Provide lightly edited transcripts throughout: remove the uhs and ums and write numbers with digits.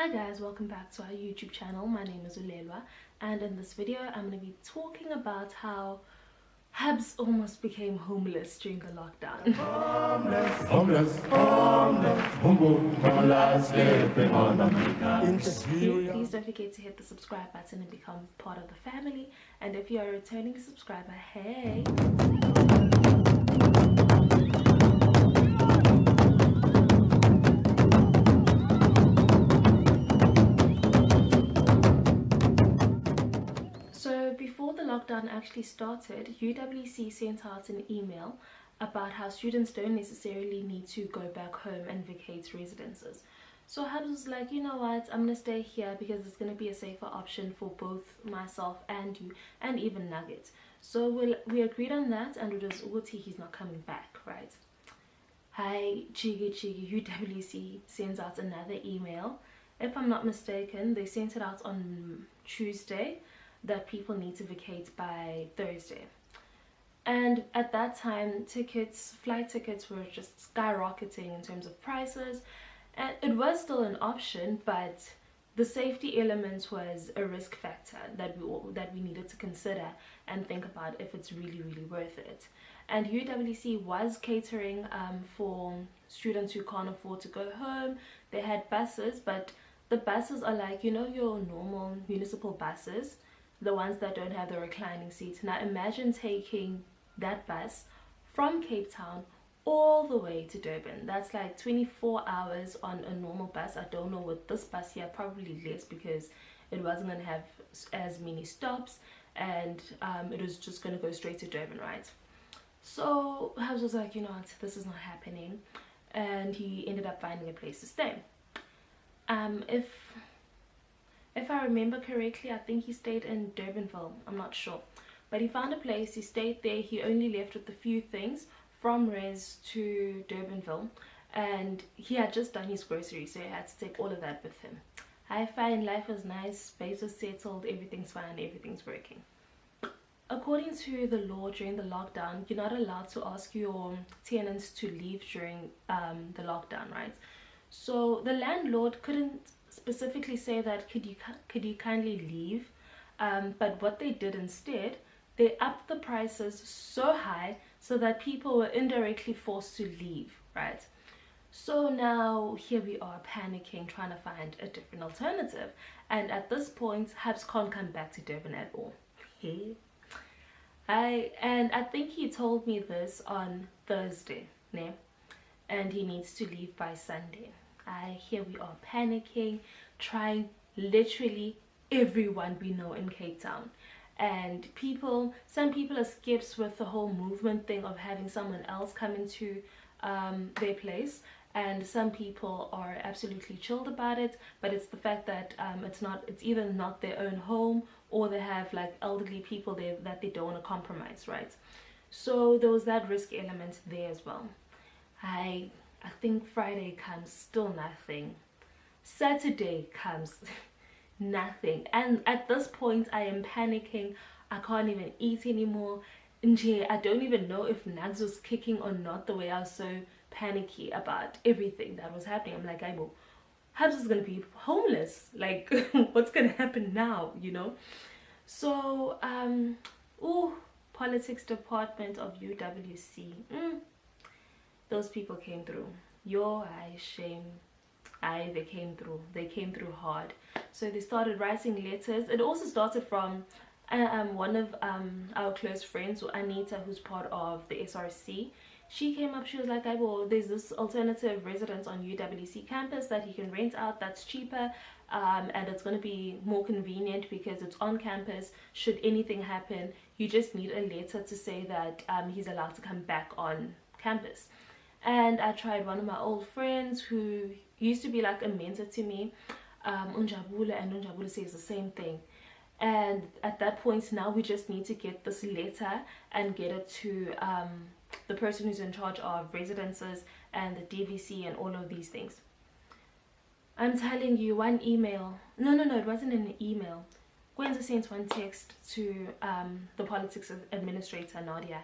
Hi guys, welcome back to our YouTube channel. My name is Ulelwa, and in this video I'm going to be talking about how Habs almost became homeless during the lockdown. Please don't forget to hit the subscribe button and become part of the family, and if you're a returning subscriber, hey! So before the lockdown actually started, UWC sent out an email about how students don't necessarily need to go back home and vacate residences. So Habs was like, you know what, I'm gonna stay here because it's gonna be a safer option for both myself and you, and even Nuggets. So we agreed on that, and it was Uti, he's not coming back, right? Hi, Chigi, UWC sends out another email. If I'm not mistaken, they sent it out on Tuesday that people need to vacate by Thursday. And at that time, flight tickets were just skyrocketing in terms of prices, and it was still an option, but the safety element was a risk factor that we needed to consider and think about if it's really worth it. And UWC was catering for students who can't afford to go home. They had buses, but the buses are like, you know, your normal municipal buses, the ones that don't have the reclining seats. Now imagine taking that bus from Cape Town all the way to Durban. That's like 24 hours on a normal bus. I don't know with this bus here, probably less, because it wasn't going to have as many stops, and it was just going to go straight to Durban, right? So Habs was like, you know what, this is not happening, and he ended up finding a place to stay. If I remember correctly, I think he stayed in Durbanville, I'm not sure. But he found a place, he stayed there, he only left with a few things from Res to Durbanville, and he had just done his groceries, so he had to take all of that with him. Hi, fine, life was nice, space was settled, everything's fine, everything's working. According to the law during the lockdown, you're not allowed to ask your tenants to leave during the lockdown, right? So the landlord couldn't specifically say that could you kindly leave, but what they did instead, they upped the prices so high so that people were indirectly forced to leave, right? So now here we are panicking, trying to find a different alternative, and at this point Habs can't come back to Durban at all. I think he told me this on Thursday, né? And he needs to leave by Sunday. Here we are panicking, trying literally everyone we know in Cape Town, and some people are skips with the whole movement thing of having someone else come into their place, and some people are absolutely chilled about it, but it's the fact that it's either not their own home, or they have like elderly people there that they don't want to compromise, right? So there was that risk element there as well. I think Friday comes, still nothing. Saturday comes, nothing. And at this point I am panicking. I can't even eat anymore. I don't even know if Nags was kicking or not, the way I was so panicky about everything that was happening. I'm like, Habs is gonna be homeless, like what's gonna happen now, you know? So politics department of UWC, those people came through. Shame. They came through. They came through hard. So they started writing letters. It also started from one of our close friends, Anita, who's part of the SRC. She came up, she was like, there's this alternative residence on UWC campus that he can rent out that's cheaper, and it's going to be more convenient because it's on campus. Should anything happen, you just need a letter to say that he's allowed to come back on campus. And I tried one of my old friends who used to be like a mentor to me, Unjabula, and Unjabula says the same thing. And at that point now we just need to get this letter and get it to the person who's in charge of residences and the DVC and all of these things. I'm telling you, one email, no, it wasn't an email. Kwenzo sent one text to the politics administrator, Nadia,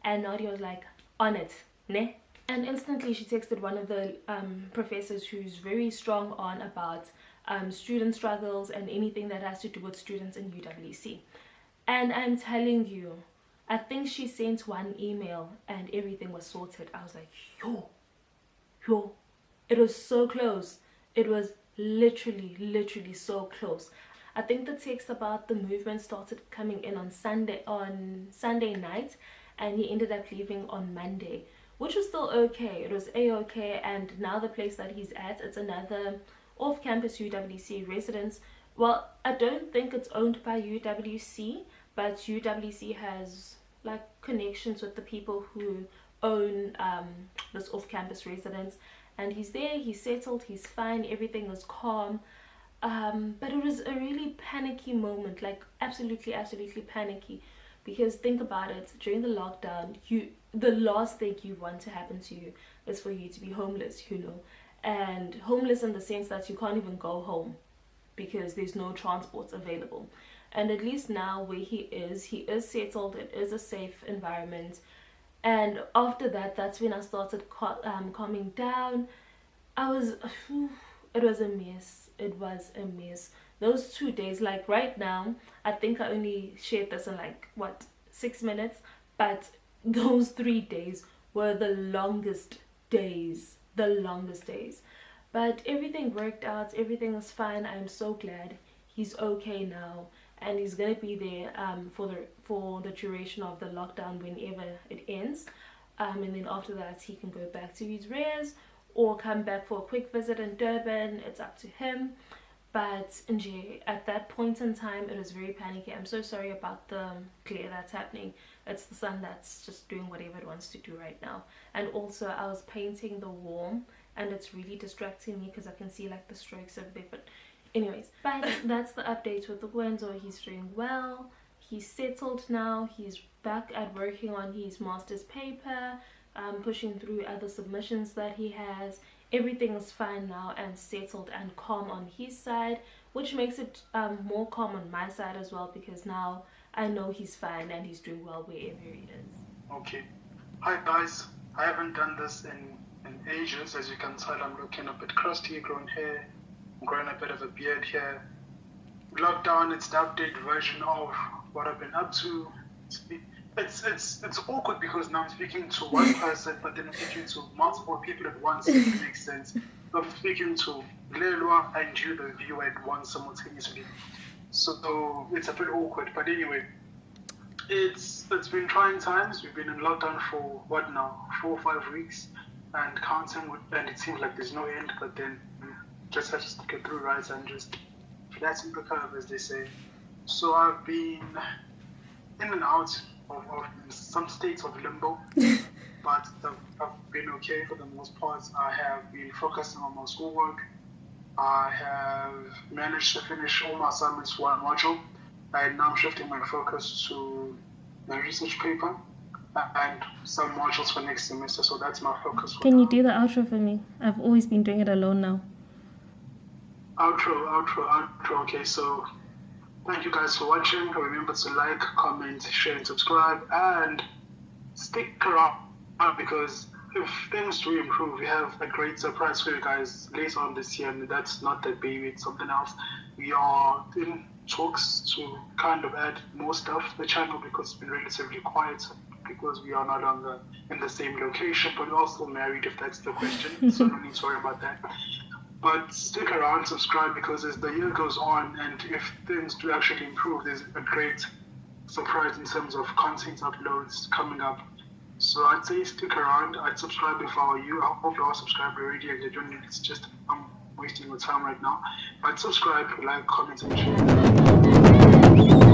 and Nadia was like, on it, ne? And instantly she texted one of the professors who's very strong on about student struggles and anything that has to do with students in UWC. And I'm telling you, I think she sent one email and everything was sorted. I was like, yo, it was so close. It was literally so close. I think the text about the movement started coming in on Sunday night, and he ended up leaving on Monday, which was still okay. It was a-okay. And now the place that he's at, it's another off-campus UWC residence. Well, I don't think it's owned by UWC, but UWC has like connections with the people who own this off-campus residence, and he's there, he's settled, he's fine, everything is calm. But it was a really panicky moment, like absolutely panicky, because think about it, during the lockdown, the last thing you want to happen to you is for you to be homeless, and homeless in the sense that you can't even go home because there's no transport available. And at least now where he is settled, it is a safe environment. And after that, that's when I started calming down. It was a mess. Those 2 days, like right now, I think I only shared this in like, what, 6 minutes? But those 3 days were the longest days. But everything worked out, everything is fine. I'm so glad he's okay now. And he's going to be there for the duration of the lockdown whenever it ends. And then after that, he can go back to his res or come back for a quick visit in Durban. It's up to him. But at that point in time, it was very panicky. I'm so sorry about the glare that's happening. It's the sun that's just doing whatever it wants to do right now. And also, I was painting the wall, and it's really distracting me because I can see like the strokes over there. But anyways, but that's the update with the Kwenzo. He's doing well. He's settled now. He's back at working on his master's paper, pushing through other submissions that he has. Everything is fine now and settled and calm on his side, which makes it more calm on my side as well, because now I know he's fine and he's doing well wherever he is. Okay. Hi guys. I haven't done this in ages. As you can tell, I'm looking a bit crusty, growing hair. I'm growing a bit of a beard here. Lockdown, it's the updated version of what I've been up to. It's awkward because now I'm speaking to one person, but then I'm speaking to multiple people at once, if it makes sense. I'm speaking to Lelwa and you, the viewer, at once simultaneously. So it's a bit awkward. But anyway, it's been trying times. We've been in lockdown for what now? 4 or 5 weeks and counting, and it seems like there's no end, but then just have to stick it through, right, and just flatten the curve, as they say. So I've been in and out of some states of limbo, but I've been okay for the most part. I have been focusing on my schoolwork. I have managed to finish all my assignments for one module, and now I'm shifting my focus to my research paper and some modules for next semester, so that's my focus. Can you do the outro for me? I've always been doing it alone now. Outro. Okay, so thank you guys for watching. Remember to like, comment, share, and subscribe, and stick around because if things do improve, we have a great surprise for you guys later on this year, and that's not that baby, it's something else. We are in talks to kind of add more stuff to the channel because it's been relatively quiet because we are no longer in the same location, but we're also married, if that's the question, so no need to worry about that. But stick around, subscribe, because as the year goes on and if things do actually improve, there's a great surprise in terms of content uploads coming up. So I'd say stick around. I'd subscribe if I were you. I hope you all subscribed already and you're doing it. It's just I'm wasting your time right now. But subscribe, like, comment, and share.